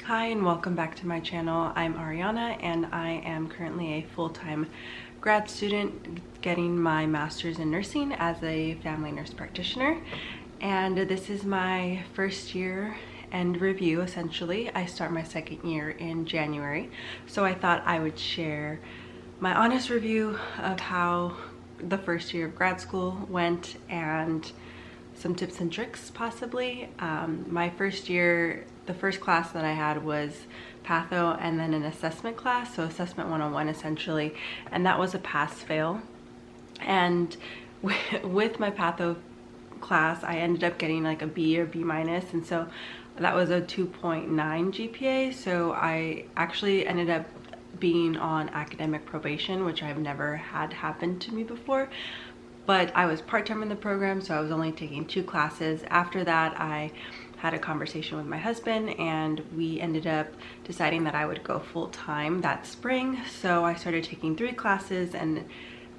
Hi and welcome back to my channel. I'm Ariana and I am currently a full-time grad student getting my master's in nursing as a family nurse practitioner. And this is my first year end review essentially. I start my second year in January. So I thought I would share my honest review of how the first year of grad school went and some tips and tricks possibly. My first year, the first class that I had was patho and then an assessment class, so assessment 101 essentially, and that was a pass-fail. And with my patho class, I ended up getting like a B or B minus, and so that was a 2.9 GPA, so I actually ended up being on academic probation, which I've never had happen to me before. But I was part-time in the program, so I was only taking 2 classes. After that, I had a conversation with my husband and we ended up deciding that I would go full-time that spring. So I started taking 3 classes and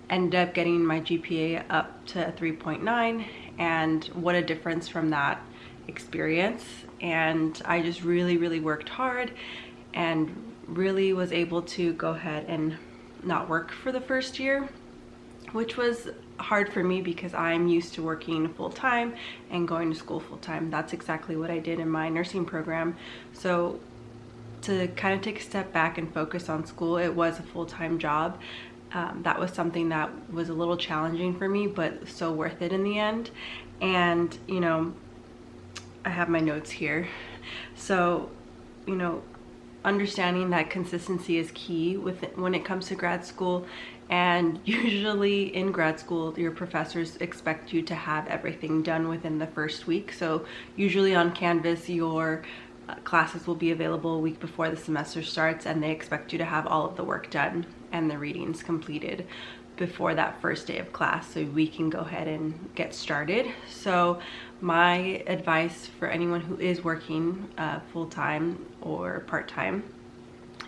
ended up getting my GPA up to 3.9, and what a difference from that experience. And I just really worked hard and really was able to go ahead and not work for the first year, which was hard for me because I'm used to working full-time and going to school full-time. That's exactly what I did in my nursing program. So to kind of take a step back and focus on school, it was a full-time job. That was something that was a little challenging for me, but so worth it in the end. And you know, I have my notes here. So, you know, understanding that consistency is key when it comes to grad school. And usually in grad school, your professors expect you to have everything done within the first week. So usually on Canvas, your classes will be available a week before the semester starts, and they expect you to have all of the work done and the readings completed before that first day of class, so we can go ahead and get started. So my advice for anyone who is working full-time or part-time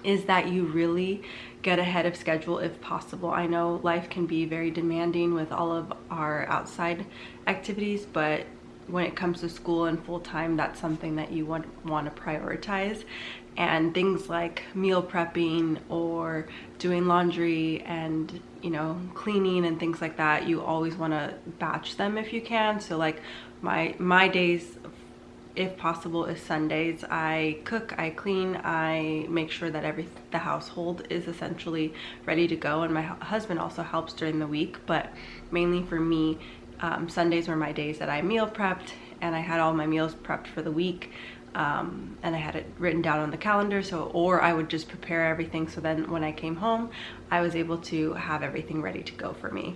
is that you really get ahead of schedule if possible. I know life can be very demanding with all of our outside activities, but when it comes to school and full-time, that's something that you want to prioritize. And things like meal prepping or doing laundry and, you know, cleaning and things like that, you always want to batch them if you can. So like my days, if possible, is Sundays. I cook, I clean, I make sure that the household is essentially ready to go, and my husband also helps during the week. But mainly for me, Sundays were my days that I meal prepped, and I had all my meals prepped for the week, and I had it written down on the calendar. So, or I would just prepare everything, so then when I came home, I was able to have everything ready to go for me.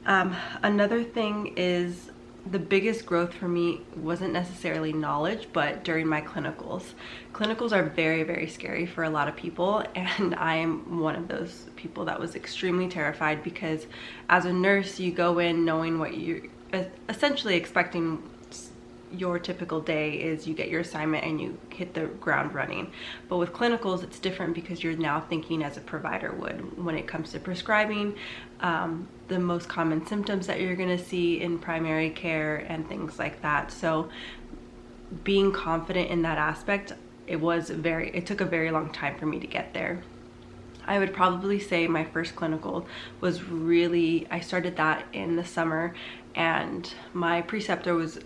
Another thing is, the biggest growth for me wasn't necessarily knowledge, but during my clinicals. Clinicals are very scary for a lot of people, and I am one of those people that was extremely terrified, because as a nurse, you go in knowing what you're essentially expecting. Your typical day is you get your assignment and you hit the ground running. But with clinicals, it's different because you're now thinking as a provider would when it comes to prescribing, the most common symptoms that you're going to see in primary care and things like that. So being confident in that aspect, it took a very long time for me to get there. I would probably say my first clinical was I started that in the summer, and my preceptor was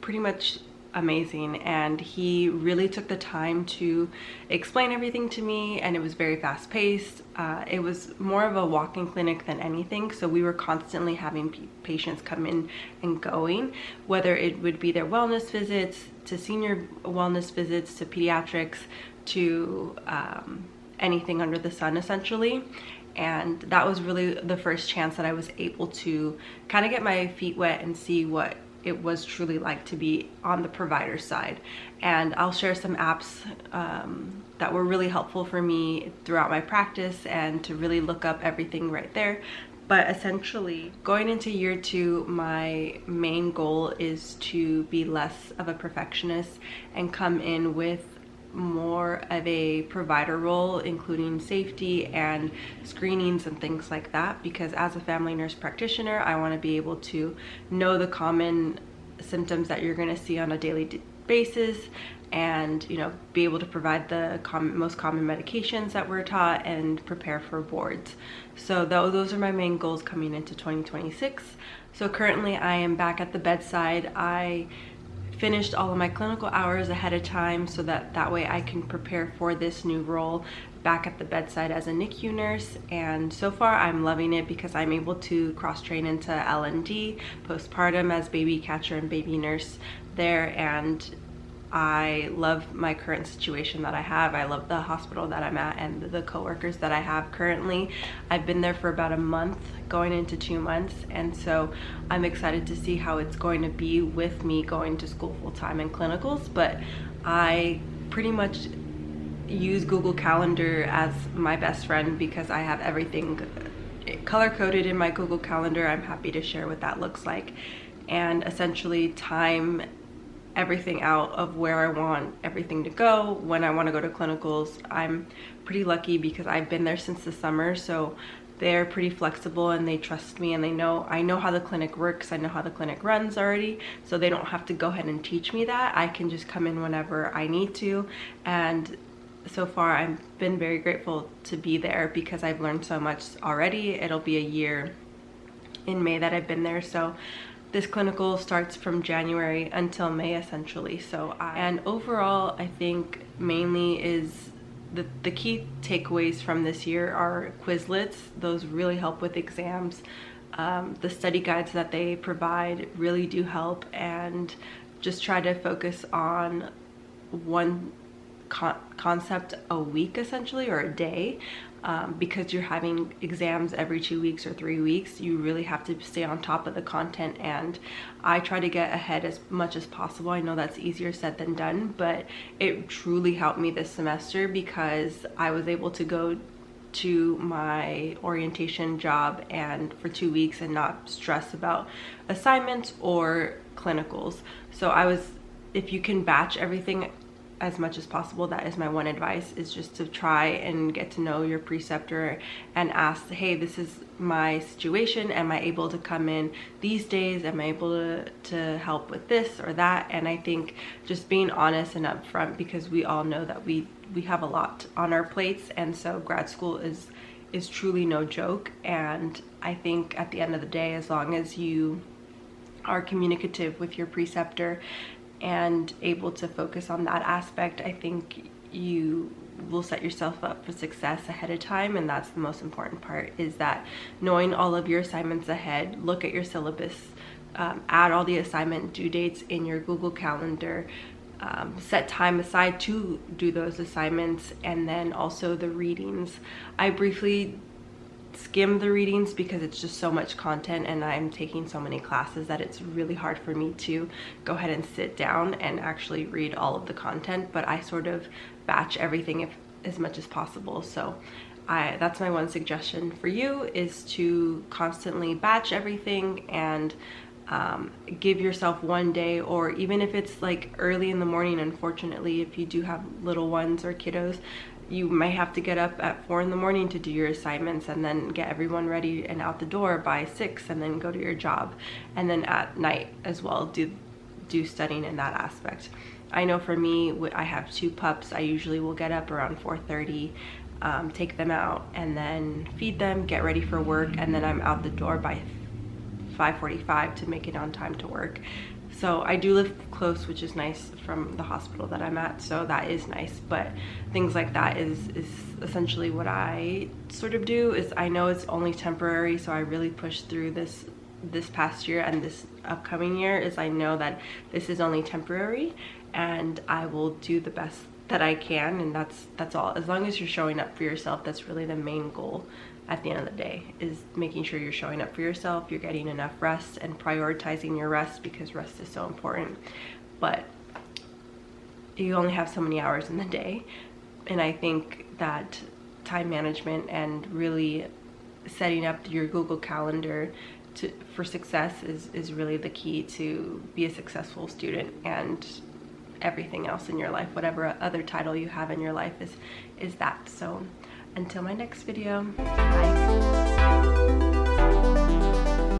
pretty much amazing, and he really took the time to explain everything to me, and it was very fast-paced. It was more of a walk-in clinic than anything, so we were constantly having patients come in and going, whether it would be their wellness visits to senior wellness visits to pediatrics to anything under the sun essentially. And that was really the first chance that I was able to kind of get my feet wet and see what it was truly like to be on the provider side. And I'll share some apps that were really helpful for me throughout my practice, and to really look up everything right there. But essentially, going into year 2, my main goal is to be less of a perfectionist and come in with more of a provider role, including safety and screenings and things like that, because as a family nurse practitioner, I want to be able to know the common symptoms that you're going to see on a daily basis and, you know, be able to provide the most common medications that we're taught and prepare for boards. So those are my main goals coming into 2026. So currently I am back at the bedside. I finished all of my clinical hours ahead of time so that way I can prepare for this new role back at the bedside as a NICU nurse. And so far I'm loving it because I'm able to cross-train into L&D postpartum as baby catcher and baby nurse there, and I love my current situation that I have. I love the hospital that I'm at and the coworkers that I have currently. I've been there for about a month, going into 2 months, and so I'm excited to see how it's going to be with me going to school full-time in clinicals. But I pretty much use Google Calendar as my best friend because I have everything color-coded in my Google Calendar. I'm happy to share what that looks like, and essentially time everything out of where I want everything to go when I want to go to clinicals. I'm pretty lucky because I've been there since the summer, so they're pretty flexible and they trust me, and I know how the clinic works. I know how the clinic runs already, so they don't have to go ahead and teach me that. I can just come in whenever I need to, and so far I've been very grateful to be there because I've learned so much already. It'll be a year in May that I've been there, so this clinical starts from January until May essentially. And overall, I think mainly is the key takeaways from this year are Quizlets. Those really help with exams. The study guides that they provide really do help, and just try to focus on one concept a week essentially, or a day. Because you're having exams every 2 weeks or 3 weeks, you really have to stay on top of the content, and I try to get ahead as much as possible. I know that's easier said than done, but it truly helped me this semester because I was able to go to my orientation job and for 2 weeks and not stress about assignments or clinicals. So if you can batch everything as much as possible, that is my one advice, is just to try and get to know your preceptor and ask, hey, this is my situation, am I able to come in these days, am I able to help with this or that? And I think just being honest and upfront, because we all know that we have a lot on our plates, and so grad school is truly no joke. And I think at the end of the day, as long as you are communicative with your preceptor and able to focus on that aspect, I think you will set yourself up for success ahead of time. And that's the most important part, is that knowing all of your assignments ahead, look at your syllabus, add all the assignment due dates in your Google Calendar, set time aside to do those assignments, and then also the readings. I briefly skim the readings because it's just so much content and I'm taking so many classes that it's really hard for me to go ahead and sit down and actually read all of the content, but I sort of batch everything as much as possible. So that's my one suggestion for you, is to constantly batch everything and give yourself one day, or even if it's like early in the morning. Unfortunately, if you do have little ones or kiddos, you might have to get up at 4 in the morning to do your assignments and then get everyone ready and out the door by 6 and then go to your job, and then at night as well do studying in that aspect. I know for me, I have 2 pups. I usually will get up around 4:30, take them out and then feed them, get ready for work, and then I'm out the door by 5:45 to make it on time to work. So I do live close, which is nice, from the hospital that I'm at, so that is nice. But things like that is essentially what I sort of do. Is I know it's only temporary, so I really push through this past year and this upcoming year. Is I know that this is only temporary, and I will do the best that I can, and that's all. As long as you're showing up for yourself, that's really the main goal at the end of the day, is making sure you're showing up for yourself, you're getting enough rest and prioritizing your rest, because rest is so important. But you only have so many hours in the day, and I think that time management and really setting up your Google Calendar for success is really the key to be a successful student, and everything else in your life, whatever other title you have in your life, is that. So until my next video, bye.